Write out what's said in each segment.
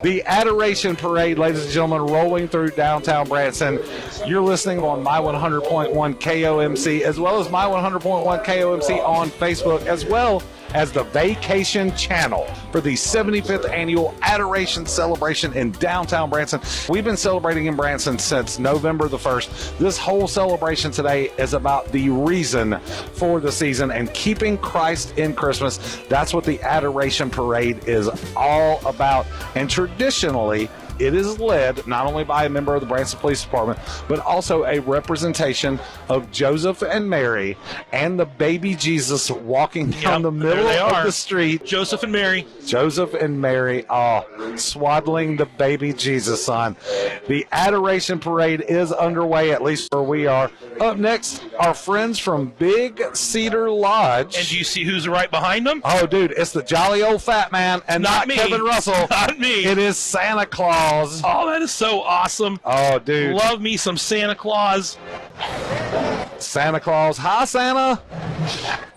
The Adoration Parade, ladies and gentlemen, rolling through downtown Branson. You're listening on My 100.1 KOMC, as well as My 100.1 KOMC on Facebook, as well as the Vacation Channel for the 75th Annual Adoration Celebration in downtown Branson. We've been celebrating in Branson since November the 1st. This whole celebration today is about the reason for the season and keeping Christ in Christmas. That's what the Adoration Parade is all about. And traditionally, it is led not only by a member of the Branson Police Department, but also a representation of Joseph and Mary and the baby Jesus walking down the middle of the street. Joseph and Mary. Joseph and Mary, swaddling the baby Jesus, son. The Adoration Parade is underway, at least where we are. Up next, our friends from Big Cedar Lodge. And do you see who's right behind them? Oh, dude, it's the jolly old fat man, and not me. Kevin Russell. Not me. It is Santa Claus. Oh, that is so awesome. Oh, dude. Love me some Santa Claus. Santa Claus. Hi, Santa.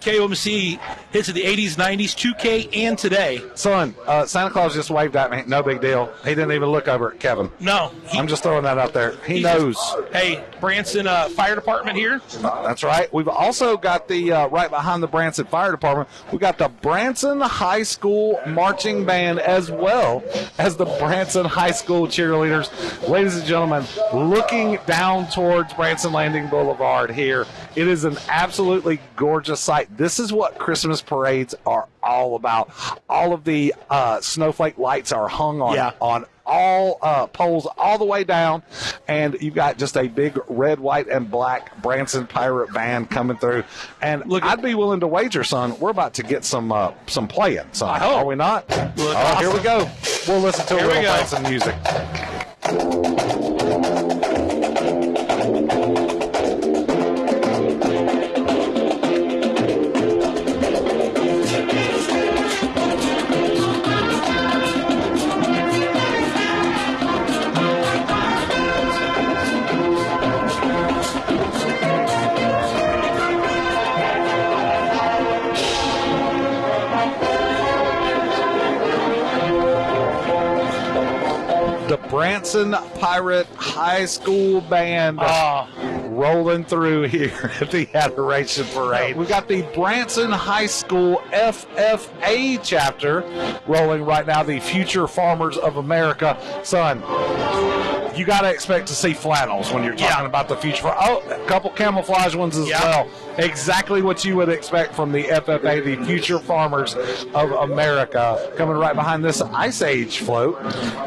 KOMC hits of the 80s, 90s, 2K, and today. Son, Santa Claus just waved at me. No big deal. He didn't even look over at Kevin. No. I'm just throwing that out there. He knows. Hey, Branson Fire Department here. That's right. We've also got the, right behind the Branson Fire Department, we got the Branson High School Marching Band, as well as the Branson High School cheerleaders. Ladies and gentlemen, looking down towards Branson Landing Boulevard here, it is an absolutely gorgeous sight. This is what Christmas parades are all about. All of the snowflake lights are hung on all poles all the way down, and you've got just a big red, white, and black Branson Pirate Band coming through. And I'd be willing to wager, son, we're about to get some playing, son. I hope. Are we not? Awesome. Here we go. We'll listen to a little Branson music. The Branson Pirate High School Band rolling through here at the Adoration Parade. We've got the Branson High School FFA chapter rolling right now, the Future Farmers of America. Son, you got to expect to see flannels when you're talking about the future. Oh, a couple camouflage ones as well. Exactly what you would expect from the FFA, the Future Farmers of America. Coming right behind this Ice Age float.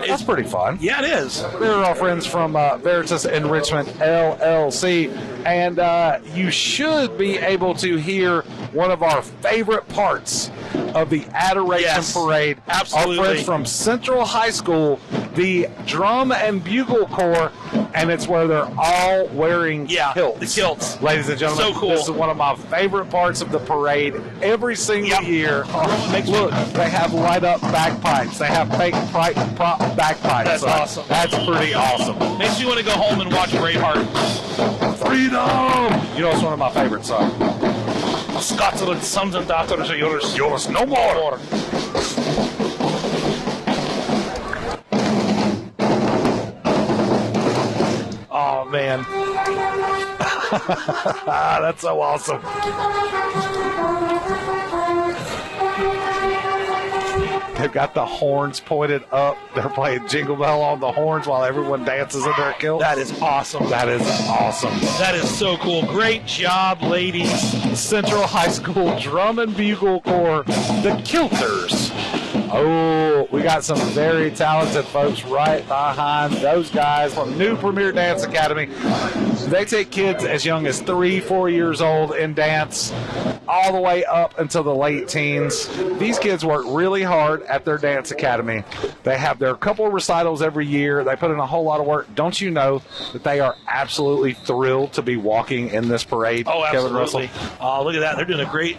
That's pretty fun. Yeah, it is. They're our friends from Veritas Enrichment LLC. And you should be able to hear one of our favorite parts of the Adoration Parade. Absolutely. Our friends from Central High School, the Drum and Bugle Corps, and it's where they're all wearing kilts. The kilts. Ladies and gentlemen, so cool. This is one of my favorite parts of the parade every single year. Look, they have light-up bagpipes. They have fake prop bagpipes. That's awesome. That's pretty awesome. Makes you want to go home and watch Braveheart. Freedom! You know, it's one of my favorite songs. Scotland, sons and daughters are yours no more. Oh, man. That's so awesome. They've got the horns pointed up. They're playing Jingle Bell on the horns while everyone dances in their kilts. That is awesome. That is awesome. That is so cool. Great job, ladies. Central High School Drum and Bugle Corps, the Kilters. Oh, we got some very talented folks right behind those guys from New Premier Dance Academy. They take kids as young as 3-4 years old in dance all the way up until the late teens. These kids work really hard at their dance academy. They have their couple of recitals every year. They put in a whole lot of work. Don't you know that they are absolutely thrilled to be walking in this parade? Oh, absolutely. Kevin Russell? Oh, look at that. They're doing a great,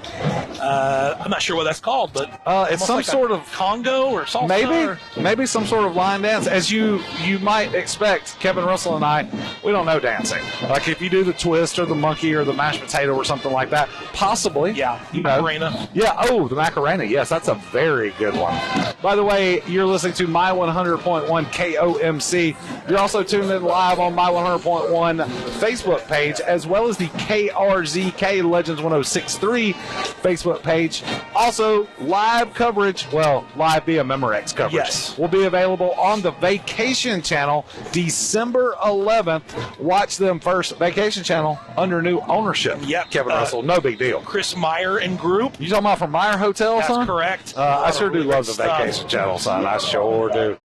I'm not sure what that's called, but it's some like sort of of Congo or salsa? Maybe some sort of line dance. As you might expect, Kevin Russell and I, we don't know dancing. Like if you do the twist or the monkey or the mashed potato or something like that, possibly. Yeah, Macarena. Yeah, the Macarena. Yes, that's a very good one. By the way, you're listening to My 100.1 KOMC. You're also tuned in live on My 100.1 Facebook page, as well as the KRZK Legends 1063 Facebook page. Also, live coverage, live via Memorex coverage. Yes. Will be available on the Vacation Channel December 11th. Watch them first. Vacation Channel under new ownership. Yep. Kevin Russell, no big deal. Chris Meyer and group. You talking about from Meyer Hotel, That's son? correct. I sure do love the Vacation Channel, son. I sure do.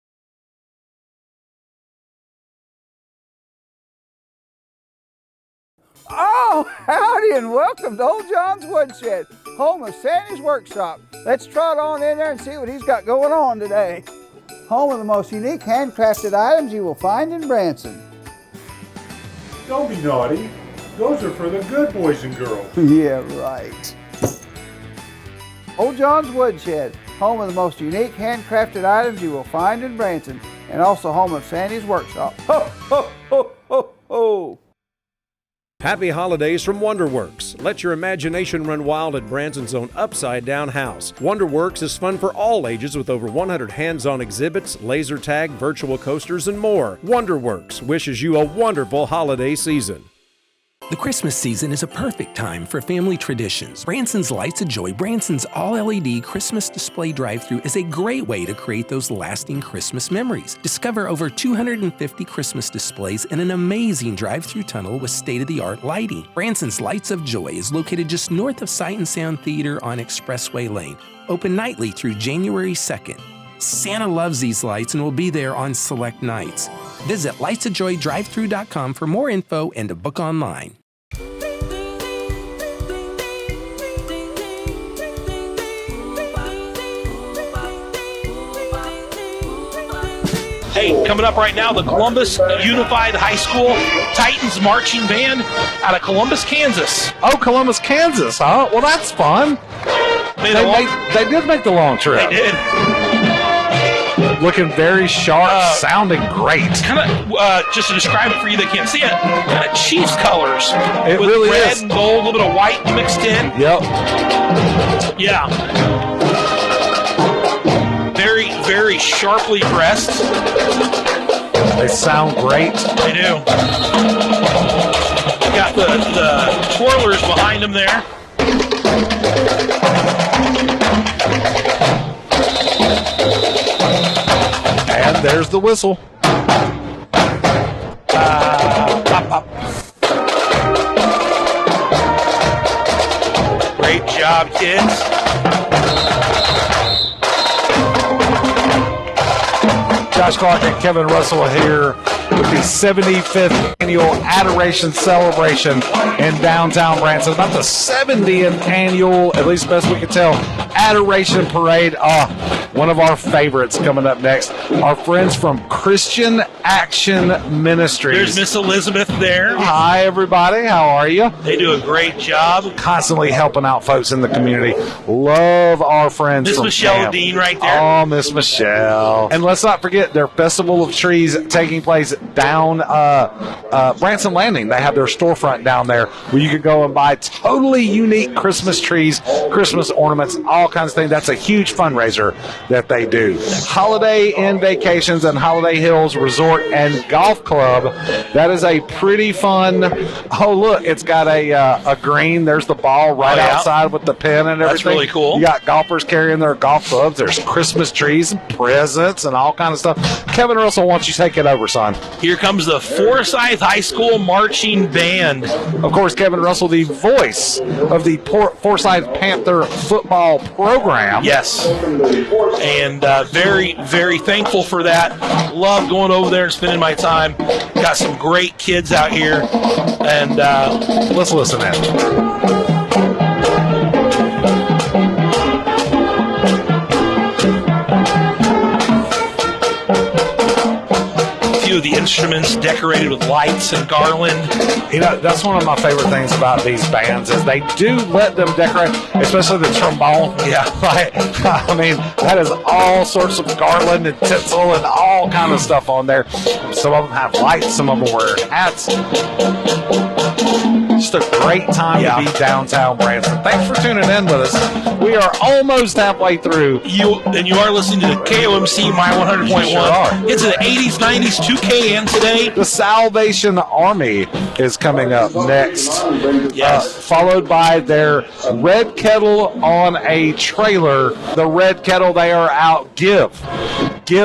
Oh, howdy and welcome to Old John's Woodshed, home of Sandy's Workshop. Let's trot on in there and see what he's got going on today. Home of the most unique handcrafted items you will find in Branson. Don't be naughty. Those are for the good boys and girls. Yeah, right. Old John's Woodshed, home of the most unique handcrafted items you will find in Branson, and also home of Sandy's Workshop. Ho, ho, ho, ho, ho. Happy holidays from Wonderworks. Let your imagination run wild at Branson's own Upside Down House. Wonderworks is fun for all ages with over 100 hands-on exhibits, laser tag, virtual coasters, and more. Wonderworks wishes you a wonderful holiday season. The Christmas season is a perfect time for family traditions. Branson's Lights of Joy, Branson's all-LED Christmas display drive-thru is a great way to create those lasting Christmas memories. Discover over 250 Christmas displays in an amazing drive-thru tunnel with state-of-the-art lighting. Branson's Lights of Joy is located just north of Sight and Sound Theater on Expressway Lane. Open nightly through January 2nd. Santa loves these lights and will be there on select nights. Visit lightsofjoydrivethru.com for more info and to book online. Hey, coming up right now, the Columbus Unified High School Titans Marching Band out of Columbus, Kansas. Oh, Columbus, Kansas, huh? Well, that's fun. They did make the long trip. They did. Looking very sharp, sounding great. Kind of, just to describe it for you that can't see it, kind of Chiefs colors. It with really red is. and gold, a little bit of white mixed in. Yep. Yeah. Very, very sharply dressed. They sound great. They do. Got the twirlers behind them there. And there's the whistle. Pop, pop. Great job, kids. Josh Clark and Kevin Russell here with the 75th annual Adoration celebration in downtown Branson. About the 70th annual, at least best we can tell, Adoration Parade. One of our favorites coming up next. Our friends from Christian Action Ministries. There's Miss Elizabeth there. Hi, everybody. How are you? They do a great job. Constantly helping out folks in the community. Love our friends Miss from Michelle camp. Dean right there. Oh, Miss Michelle. And let's not forget their Festival of Trees taking place down Branson Landing. They have their storefront down there where you can go and buy totally unique Christmas trees, Christmas ornaments, all kinds of things. That's a huge fundraiser that they do. Holiday Inn Vacations and Holiday Hills Resort and Golf Club. That is a pretty fun. Oh, look, it's got a green. There's the ball right outside with the pin and everything. That's really cool. You got golfers carrying their golf clubs. There's Christmas trees and presents and all kind of stuff. Kevin Russell, why don't you take it over, son? Here comes the Forsyth High School Marching Band. Of course, Kevin Russell, the voice of the Forsyth Panther football program. Yes. And very, very thankful for that. Love going over there and spending my time. Got some great kids out here. And let's listen in. Few of the instruments decorated with lights and garland. You know, that's one of my favorite things about these bands is they do let them decorate, especially the trombone. Yeah. Like, I mean, that is all sorts of garland and tinsel and all kind of stuff on there. Some of them have lights, some of them wear hats. Just a great time to be downtown Branson. Thanks for tuning in with us. We are almost halfway through. You are listening to KOMC My 100.1. Sure are. It's an 80s, 90s, 2K, and today. The Salvation Army is coming up next. Yes. Followed by their Red Kettle on a Trailer. The Red Kettle, they are out. Give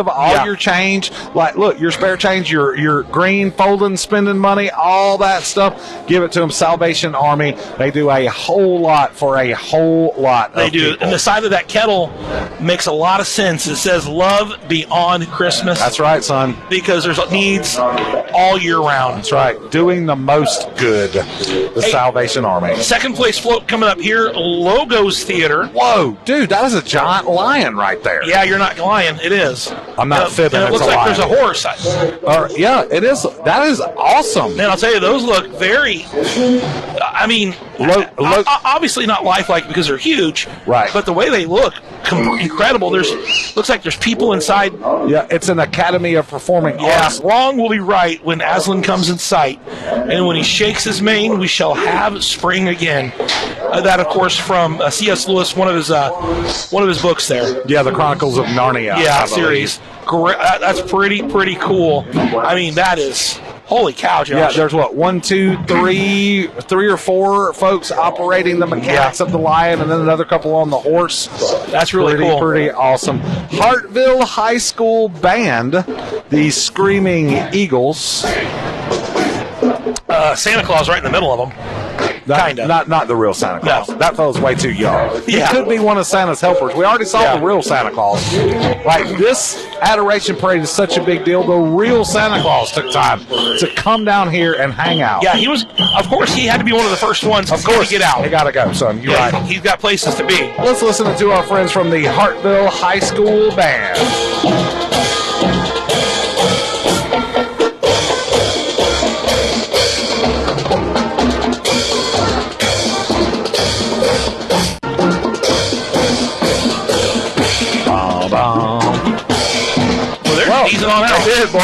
all your change. Like, look, your spare change, your green folding, spending money, all that stuff. Give it to them. Salvation Army. They do a whole lot for a whole lot They of do. people. And the side of that kettle makes a lot of sense. It says love beyond Christmas. That's right, son. Because there's needs all year round. That's right. Doing the most good. The Salvation Army. Second place float coming up here, Logos Theater. Whoa, dude, that is a giant lion right there. Yeah, you're not lying. It is. I'm not fibbing. And it It's looks a like lion. there's a horse. Yeah, it is. That is awesome. Man, I'll tell you, those look very. I mean, obviously not lifelike because they're huge. Right. But the way they look, incredible. Looks like there's people inside. Yeah, it's an Academy of Performing Yeah, Arts. wrong will be right when Aslan comes in sight, and when he shakes his mane, we shall have spring again. That, of course, from C.S. Lewis, one of his books there. Yeah, the Chronicles of Narnia. Yeah, I believe. series. Great. That's pretty cool. I mean, that is. Holy cow, Josh. Yeah, there's what, 1, 2, 3 or 4 folks operating the mechanics of the lion, and then another couple on the horse. That's really cool. Pretty awesome. Hartville High School Band, the Screaming Eagles. Santa Claus right in the middle of them. Kind of. Not the real Santa Claus. No. That fellow's way too young. Yeah. He could be one of Santa's helpers. We already saw the real Santa Claus. Like, this Adoration Parade is such a big deal. The real Santa Claus took time to come down here and hang out. Yeah, he was. Of course, he had to be one of the first ones. Of course. to get out. He got to go, son. You're Yeah, right. he's got places to be. Let's listen to our friends from the Hartville High School Band. Easing on out. They did, boy.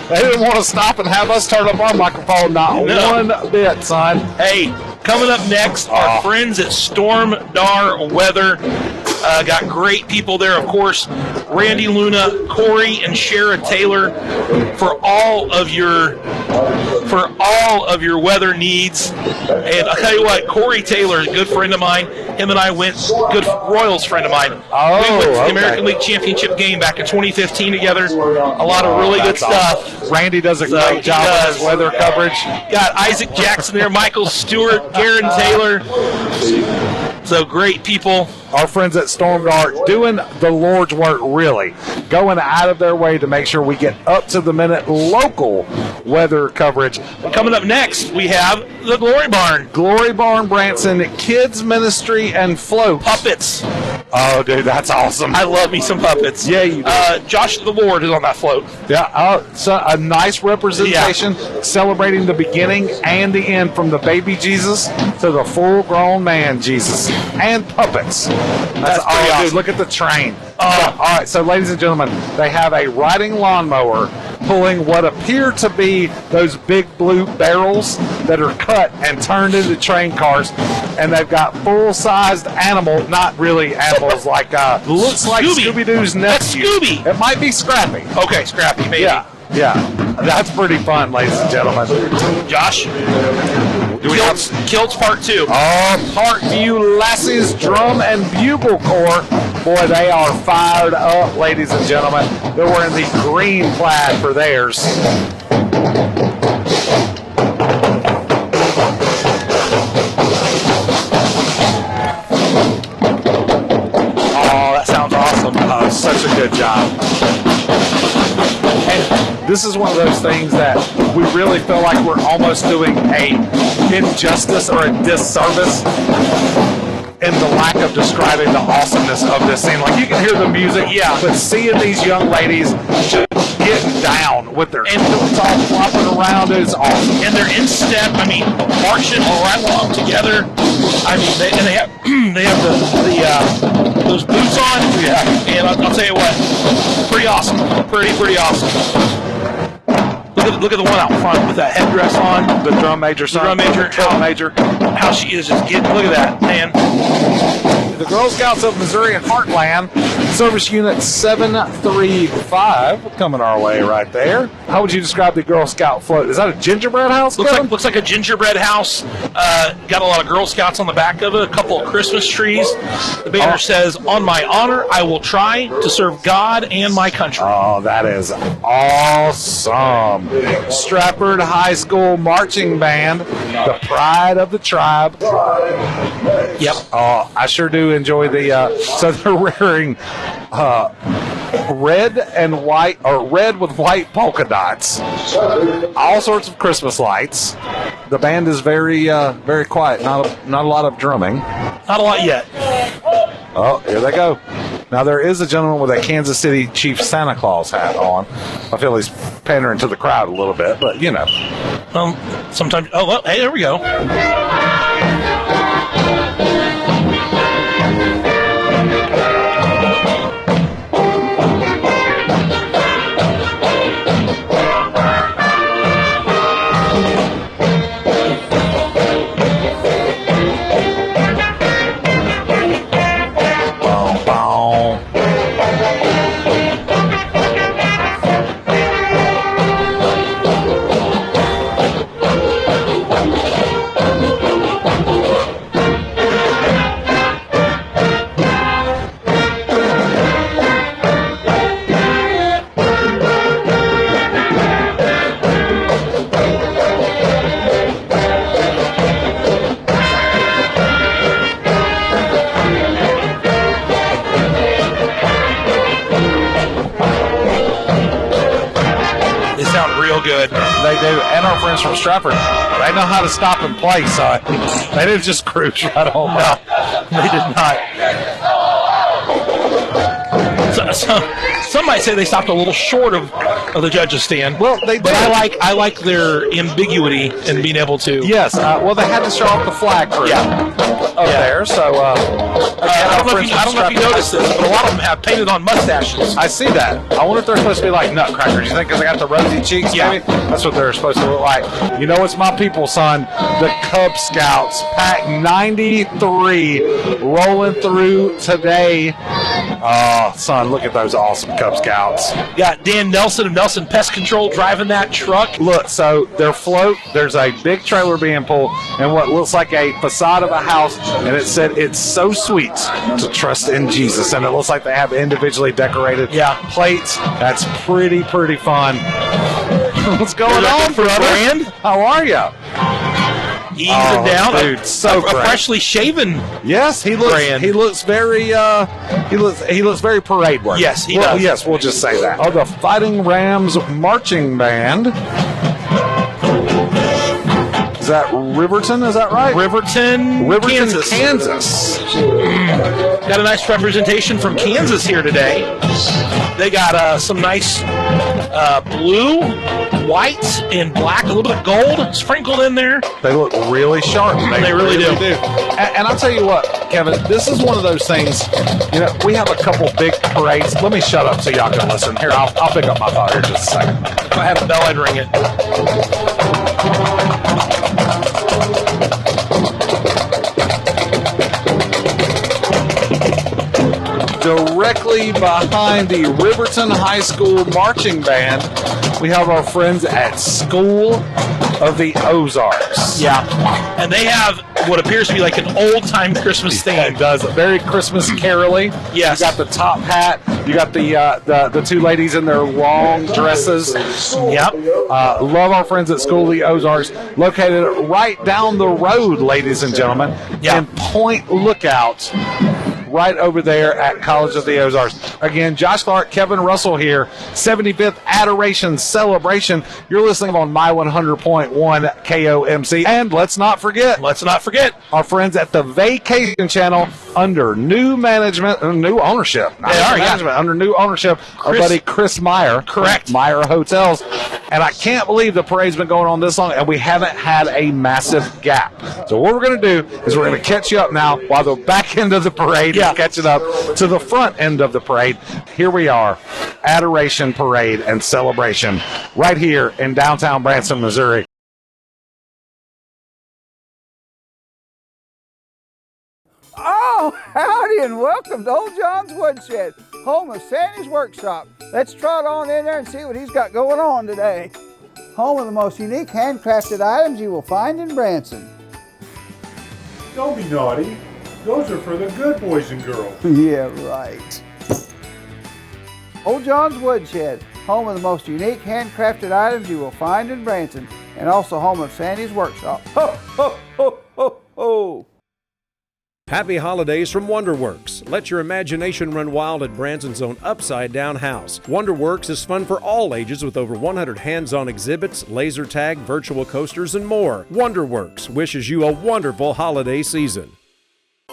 They didn't want to stop and have us turn up our microphone. Not one bit, son. Hey, coming up next, our friends at Storm Dar Weather. Got great people there, of course. Randy Luna, Corey, and Shara Taylor for all of your weather needs. And I'll tell you what, Corey Taylor, a good friend of mine. Him and I went, good Royals friend of mine. We went to the American League Championship game back in 2015 together. A lot of really good stuff. Awesome. Randy does a great job with his weather coverage. Got Isaac Jackson there, Michael Stewart, Garen Taylor. So great people. Our friends at Stormdar doing the Lord's work, really. Going out of their way to make sure we get up-to-the-minute local weather coverage. Coming up next, we have the Glory Barn. Glory Barn Branson, Kids Ministry and Float. Puppets. Oh, dude, that's awesome. I love me some puppets. Yeah, you do. Josh the Lord is on that float. Yeah, so a nice representation celebrating the beginning and the end from the baby Jesus to the full-grown man Jesus. And puppets. That's pretty awesome. Dude, look at the train. All right, so ladies and gentlemen, they have a riding lawnmower pulling what appear to be those big blue barrels that are cut and turned into train cars, and they've got full-sized animals, not really animals, like looks like Scooby-Doo's nephew. That's Scooby. It might be Scrappy. Okay, Scrappy, maybe. Yeah, that's pretty fun, ladies and gentlemen. Josh, Kilts Part 2. Parkview Lassies Drum and Bugle Corps. Boy, they are fired up, ladies and gentlemen. They're wearing the green plaid for theirs. Oh, that sounds awesome. Such a good job. And this is one of those things that we really feel like we're almost doing a injustice or a disservice in the lack of describing the awesomeness of this scene. Like, you can hear the music, but seeing these young ladies just getting down with their stilts all flopping around. It's awesome. And they're in step. I mean, marching right along together. I mean, they have they have those boots on. Yeah. And I'll tell you what, pretty awesome. Pretty awesome. Look at the one out front with that headdress on. The drum major, son. The drum major. How she is just getting. Look at that, man. The Girl Scouts of Missouri Heartland, Service Unit 735, coming our way right there. How would you describe the Girl Scout float? Is that a gingerbread house? Looks like a gingerbread house. Got a lot of Girl Scouts on the back of it, a couple of Christmas trees. The banner says, "On my honor, I will try to serve God and my country." Oh, that is awesome. Stratford High School Marching Band, the pride of the tribe. Yep. Oh, I sure do enjoy the, so they're wearing red and white, or red with white polka dots. All sorts of Christmas lights. The band is very quiet. Not a lot of drumming. Not a lot yet. Oh, here they go. Now, there is a gentleman with a Kansas City Chief Santa Claus hat on. I feel he's pandering to the crowd a little bit, but, you know. Sometimes. Oh, well, hey, there we go. Good. They do. And our friends from Stratford, they know how to stop and play, son. They didn't just cruise right on by. They did not. Some might say they stopped a little short of the judges' stand. Well, they did. But I like their ambiguity in being able to. Yes. Well, they had to show off the flag crew there. So I don't know if you noticed this, but a lot of them have painted on mustaches. I see that. I wonder if they're supposed to be like nutcrackers. You think because they got the rosy cheeks? Yeah. Maybe? That's what they're supposed to look like. You know, it's my people, son. The Cub Scouts, Pack 93, rolling through today. Oh, son, look at those awesome Cub Scouts. Got Dan Nelson of Nelson Pest Control driving that truck. Look, so their float, there's a big trailer being pulled and what looks like a facade of a house, and it said, "It's so sweet to trust in Jesus." And it looks like they have individually decorated plates. That's pretty fun. What's going on, brother? Brand? How are you? Easing down, dude, so a freshly shaven. Yes, he looks. Brand. He looks very. He looks very parade worthy. Yes, he does. Yes, we'll just say that. Oh, the Fighting Rams Marching Band. Is that Riverton? Is that right? Riverton, Kansas. Got a nice representation from Kansas here today. They got some nice blue, white, and black, a little bit of gold sprinkled in there. They look really sharp. They really do. And I'll tell you what, Kevin, this is one of those things, you know, we have a couple big parades. Let me shut up so y'all can listen. Here, I'll pick up my thought here just a second. If I had a bell, I'd ring it. Directly behind the Riverton High School Marching Band, we have our friends at School of the Ozarks. Yeah. And they have what appears to be like an old-time Christmas theme. It does. Very Christmas carol-y. Yes. You got the top hat. You got the two ladies in their long dresses. Yep. Love our friends at School of the Ozarks, located right down the road, ladies and gentlemen, in Point Lookout. right over there at College of the Ozarks. Again, Josh Clark, Kevin Russell here, 75th Adoration Celebration. You're listening on My 100.1 KOMC. And let's not forget our friends at the Vacation Channel under new management, new ownership. Under new ownership, our buddy Chris Meyer. Correct. Meyer Hotels. And I can't believe the parade's been going on this long and we haven't had a massive gap. So what we're going to do is we're going to catch you up now while the back end of the parade is catching up to the front end of the parade. Here we are, Adoration Parade and Celebration right here in downtown Branson, Missouri. Oh, howdy and welcome to Old John's Woodshed, home of Sandy's Workshop. Let's trot on in there and see what he's got going on today. Home of the most unique handcrafted items you will find in Branson. Don't be naughty. Those are for the good boys and girls. Yeah, right. Old John's Woodshed, home of the most unique handcrafted items you will find in Branson, and also home of Sandy's Workshop. Ho, ho, ho, ho, ho. Happy holidays from WonderWorks. Let your imagination run wild at Branson's own Upside Down House. WonderWorks is fun for all ages with over 100 hands-on exhibits, laser tag, virtual coasters, and more. WonderWorks wishes you a wonderful holiday season.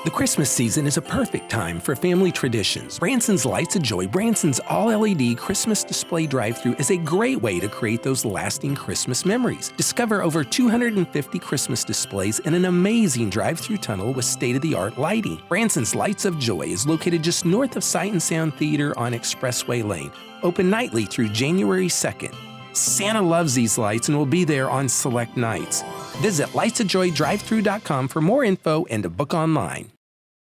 The Christmas season is a perfect time for family traditions. Branson's Lights of Joy, Branson's all-LED Christmas display drive-thru is a great way to create those lasting Christmas memories. Discover over 250 Christmas displays in an amazing drive-thru tunnel with state-of-the-art lighting. Branson's Lights of Joy is located just north of Sight and Sound Theater on Expressway Lane, open nightly through January 2nd. Santa loves these lights and will be there on select nights. Visit lightsofjoydrivethru.com for more info and to book online.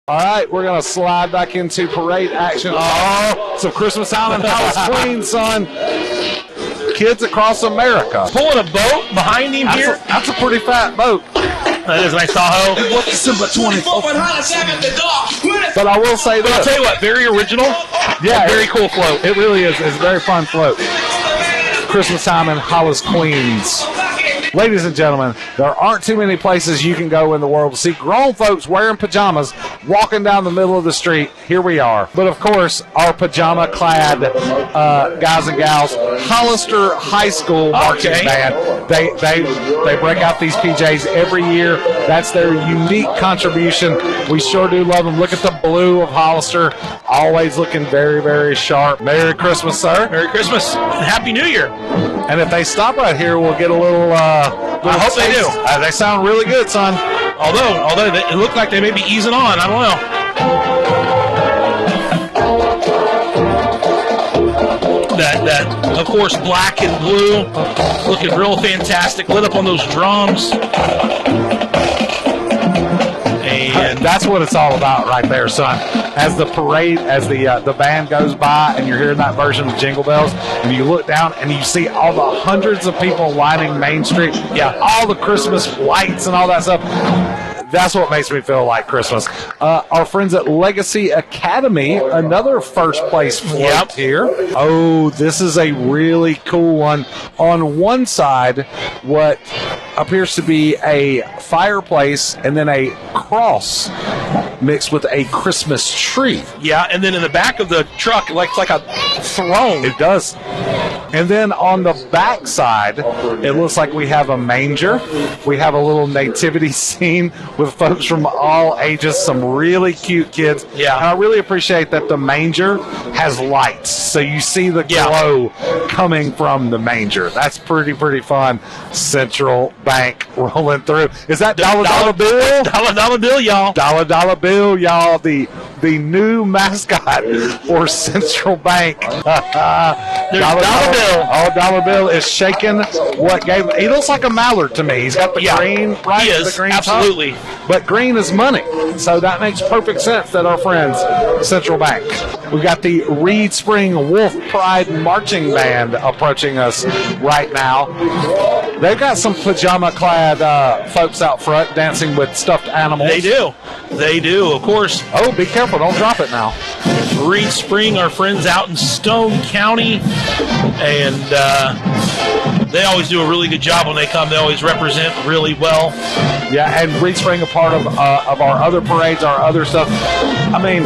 All right, we're going to slide back into parade action. Oh, some Christmas time in Hollis, Queens, son. Kids across America. Pulling a boat behind him here. That's a pretty fat boat. That is a nice Tahoe. December 24th. But I will say this. I'll tell you what, very original. Yeah, very cool float. It really is. It's a very fun float. Christmas time in Hollis, Queens. Ladies and gentlemen, there aren't too many places you can go in the world to see grown folks wearing pajamas walking down the middle of the street. Here we are. But of course, our pajama-clad guys and gals, Hollister High School marching band. They break out these PJs every year. That's their unique contribution. We sure do love them. Look at the blue of Hollister, always looking very, very sharp. Merry Christmas, sir. Merry Christmas and Happy New Year. And if they stop right here, we'll get a little. I hope they do. They sound really good, son. Although it looked like they may be easing on. I don't know. That of course, black and blue, looking real fantastic. Lit up on those drums. And that's what it's all about right there, son. As the parade, as the band goes by and you're hearing that version of Jingle Bells, and you look down and you see all the hundreds of people lining Main Street, all the Christmas lights and all that stuff. That's what makes me feel like Christmas. Our friends at Legacy Academy, another first place float here. Oh, this is a really cool one. On one side, what appears to be a fireplace and then a cross mixed with a Christmas tree. Yeah, and then in the back of the truck, it's like a throne. It does. And then on the back side, it looks like we have a manger. We have a little nativity scene with folks from all ages, some really cute kids. Yeah. And I really appreciate that the manger has lights, so you see the glow coming from the manger. That's pretty fun. Central Bank rolling through. Is that Dollar Bill? Dollar Bill, y'all. Dollar Bill, y'all. The new mascot for Central Bank. Dollar Bill. Oh, Dollar Bill is shaking what gave. He looks like a mallard to me. He's got the green, right? He is, the green absolutely. Top. But green is money. So that makes perfect sense that our friends, Central Bank. We've got the Reed Spring Wolf Pride Marching Band approaching us right now. They've got some pajama-clad folks out front dancing with stuffed animals. They do, of course. Oh, be careful. Don't drop it now. Reed Spring, our friends out in Stone County. And They always do a really good job when they come. They always represent really well. Yeah, and Reed Spring, a part of our other parades, our other stuff. I mean,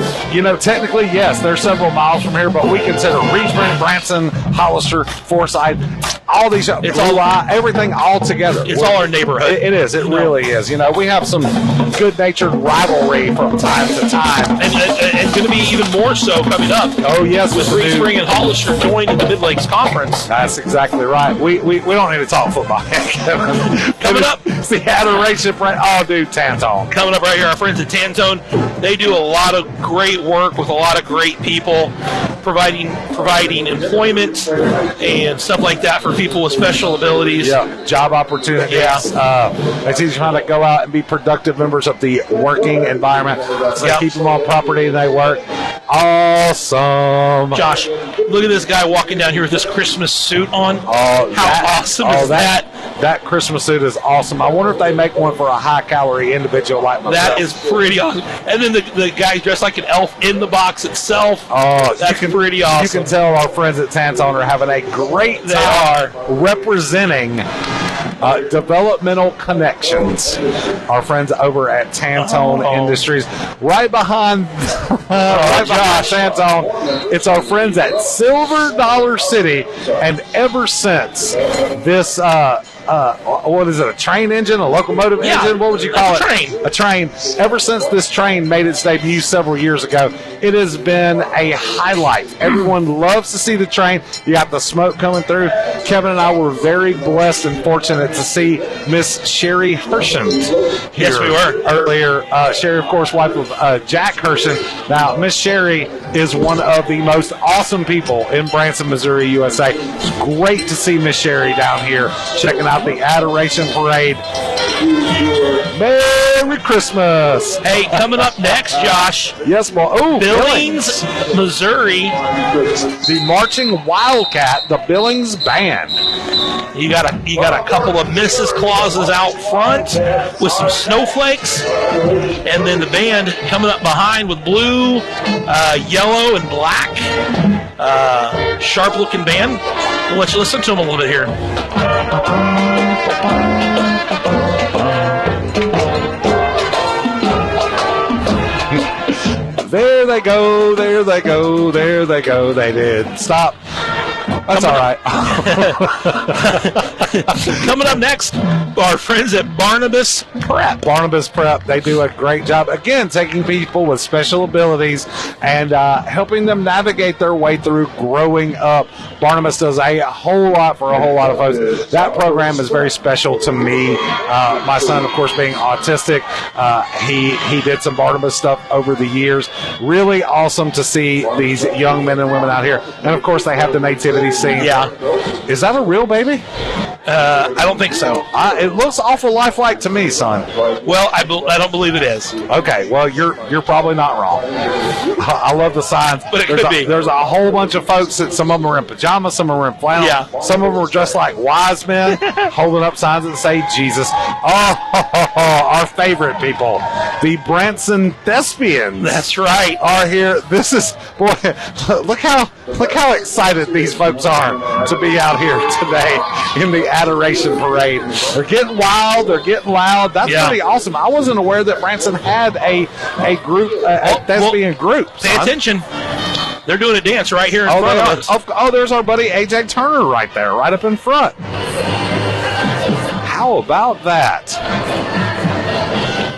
technically, yes, they're several miles from here, but we consider Reed Spring, Branson, Hollister, Forsyth, all these, it's all everything all together. It's all our neighborhood. It is. It really is. We have some good-natured rivalry from time to time, and going to be even more so coming up. Oh yes, with Reed Spring and Hollister joined in the Mid Lakes Conference. That's exactly right. We don't need to talk football. Coming up, it's the Adoration Parade. Oh, dude, Tantone. Coming up right here, our friends at Tantone. They do a lot of great work with a lot of great people, providing employment and stuff like that for people with special abilities. Yeah, job opportunities. Yeah. They teach them how to go out and be productive members of the working environment. So they keep them on property and they work. Awesome. Josh, look at this guy walking down here with this Christmas suit on. Oh, how awesome is that? That Christmas suit is awesome. I wonder if they make one for a high-calorie individual like myself. That is pretty awesome. And then the guy dressed like an elf in the box itself. Oh, that's pretty awesome. You can tell our friends at Tantone are having a great time representing Developmental Connections. Our friends over at Tantone Industries, right behind Tantone. It's our friends at Silver Dollar City, and ever since this what is it, a train engine, a locomotive engine? What would you call it? A train. Ever since this train made its debut several years ago, it has been a highlight. Everyone loves to see the train. You got the smoke coming through. Kevin and I were very blessed and fortunate to see Miss Sherry Hershend here. Yes, we were. Earlier. Sherry, of course, wife of Jack Hershend. Now, Miss Sherry is one of the most awesome people in Branson, Missouri, USA. It's great to see Miss Sherry down here checking out the Adoration Parade. Merry Christmas. Hey, coming up next, Josh. Yes, well, Billings, Missouri. The Marching Wildcat, the Billings Band. You got a couple of Mrs. Clauses out front with some snowflakes, and then the band coming up behind with blue, yellow, and black. Sharp-looking band. We'll let you listen to them a little bit here. There they go, there they go, there they go. They did. Stop. That's all right. Coming up next, our friends at Barnabas Prep. Barnabas Prep, they do a great job. Again, taking people with special abilities and helping them navigate their way through growing up. Barnabas does a whole lot for a whole lot of folks. That program is very special to me. My son, of course, being autistic, he did some Barnabas stuff over the years. Really awesome to see these young men and women out here. And, of course, they have the nativity scene. Yeah. Is that a real baby? I don't think so. It looks awful lifelike to me, son. Well, I don't believe it is. Okay, well, you're probably not wrong. I love the signs. But it could be. There's a whole bunch of folks that some of them are in pajamas, some are in flannel. Yeah. Some of them are dressed like wise men, holding up signs that say Jesus. Oh, our favorite people, the Branson Thespians. That's right. Are here. This is, boy, look how excited these folks are to be out here today in the Adoration Parade. They're getting wild. They're getting loud. That's pretty awesome. I wasn't aware that Branson had a group, a thespian group. Pay attention. They're doing a dance right here in front of us. There's our buddy A.J. Turner right there, right up in front. How about that?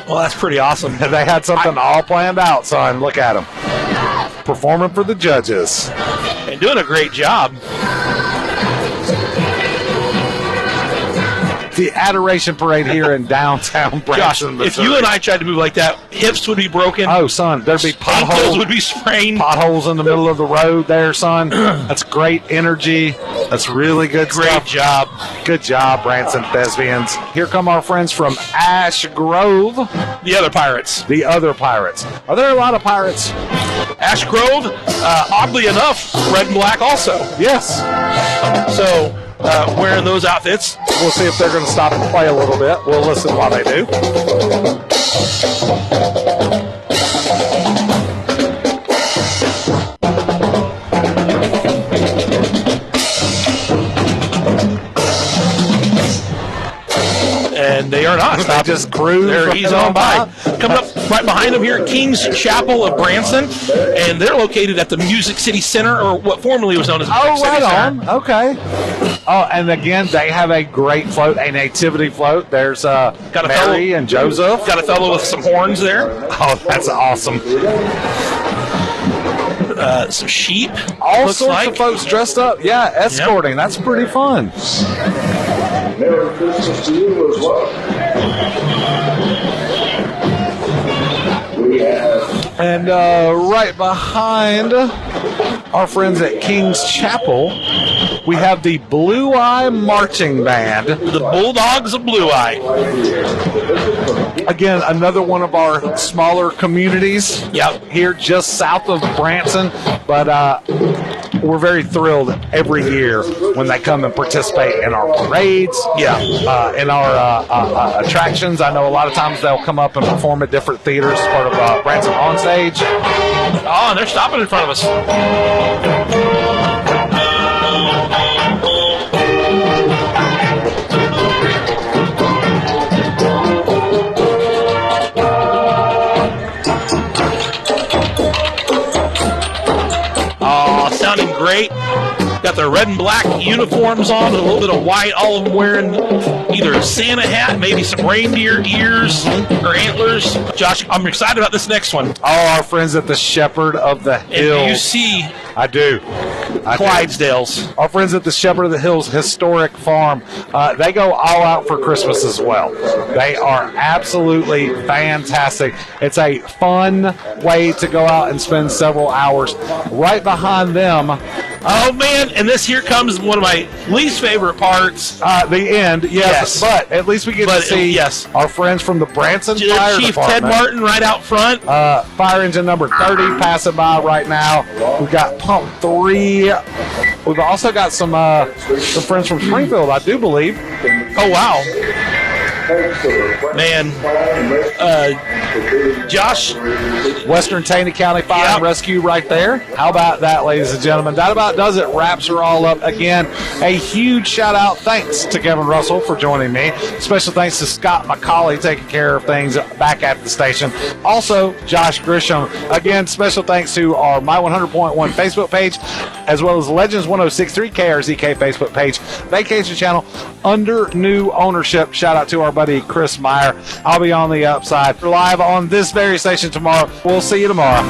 Well, that's pretty awesome. They had something all planned out, son. Look at them. Performing for the judges. And doing a great job. The Adoration Parade here in downtown Branson, Josh, if you and I tried to move like that, hips would be broken. Oh, son, there'd be potholes. Ankles would be sprained. Potholes in the middle of the road there, son. That's great energy. That's really good Great stuff. job. Good job, Branson Thespians. Here come our friends from Ash Grove. The other Pirates. The other Pirates. Are there a lot of Pirates? Ash Grove, oddly enough, red and black also. Yes. So, wearing those outfits. We'll see if they're going to stop and play a little bit. We'll listen while they do. are not. They just cruise. They're easy on by. Coming up right behind them here, King's Chapel of Branson, and they're located at the Music City Center, or what formerly was known as the Music City right Center. on. Okay. Oh, and again, they have a great float, a nativity float. There's Mary and Joseph. Got a fellow with some horns there. Oh, that's awesome. Some sheep. All looks sorts like. of folks dressed up. Yeah, escorting. That's pretty fun. Merry Christmas to you as well. We have. And right behind our friends at King's Chapel, we have the Blue Eye Marching Band. The Bulldogs of Blue Eye. Again, another one of our smaller communities. Yep. Here just south of Branson. But we're very thrilled every year when they come and participate in our parades, in our attractions. I know a lot of times they'll come up and perform at different theaters as part of Branson On Stage. Oh, and they're stopping in front of us. Oh, sounding great. Got their red and black uniforms on, with a little bit of white. All of them wearing either a Santa hat, maybe some reindeer ears or antlers. Josh, I'm excited about this next one. All our friends at the Shepherd of the Hills. And you see I do. Clydesdales. Our friends at the Shepherd of the Hills Historic Farm, they go all out for Christmas as well. They are absolutely fantastic. It's a fun way to go out and spend several hours. Right behind them, oh man, and this here comes one of my least favorite parts. the end, yes, but at least we get to see our friends from the Branson Fire Chief Department. Ted Martin right out front. Fire engine number 30 passing by right now. We've got pump 3. We've also got some friends from Springfield, I do believe. Oh wow, man, Josh. Western Taney County Fire and Rescue right there. How about that, ladies and gentlemen? That about does it. Wraps her all up. Again, a huge shout out. Thanks to Kevin Russell for joining me. Special thanks to Scott McCauley taking care of things back at the station. Also, Josh Grisham. Again, special thanks to our My 100.1 Facebook page, as well as Legends 1063 KRZK Facebook page, Vacation Channel under new ownership. Shout out to our buddy Chris Meyer. I'll be on the upside. We're live on this very station tomorrow. We'll see you tomorrow.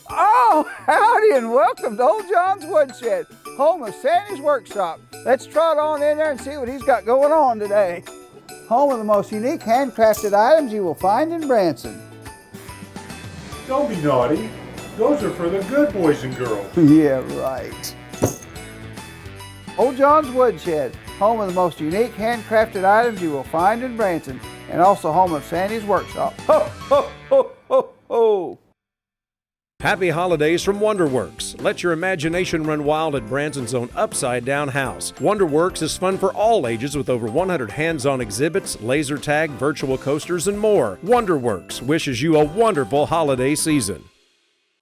Oh, howdy and welcome to Old John's Woodshed, home of Sandy's Workshop. Let's trot on in there and see what he's got going on today. Home of the most unique handcrafted items you will find in Branson. Don't be naughty. Those are for the good boys and girls. Yeah, right. Old John's Woodshed, home of the most unique handcrafted items you will find in Branson, and also home of Sandy's Workshop. Ho, ho, ho, ho, ho. Happy holidays from WonderWorks. Let your imagination run wild at Branson's own Upside Down House. WonderWorks is fun for all ages with over 100 hands-on exhibits, laser tag, virtual coasters, and more. WonderWorks wishes you a wonderful holiday season.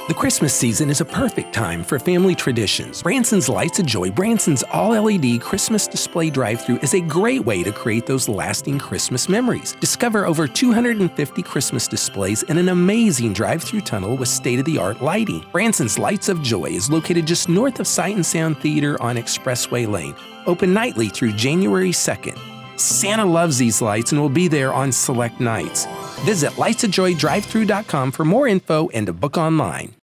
The Christmas season is a perfect time for family traditions. Branson's Lights of Joy, Branson's all-LED Christmas display drive-thru is a great way to create those lasting Christmas memories. Discover over 250 Christmas displays in an amazing drive-thru tunnel with state-of-the-art lighting. Branson's Lights of Joy is located just north of Sight and Sound Theater on Expressway Lane. Open nightly through January 2nd. Santa loves these lights and will be there on select nights. Visit lightsofjoydrivethru.com for more info and to book online.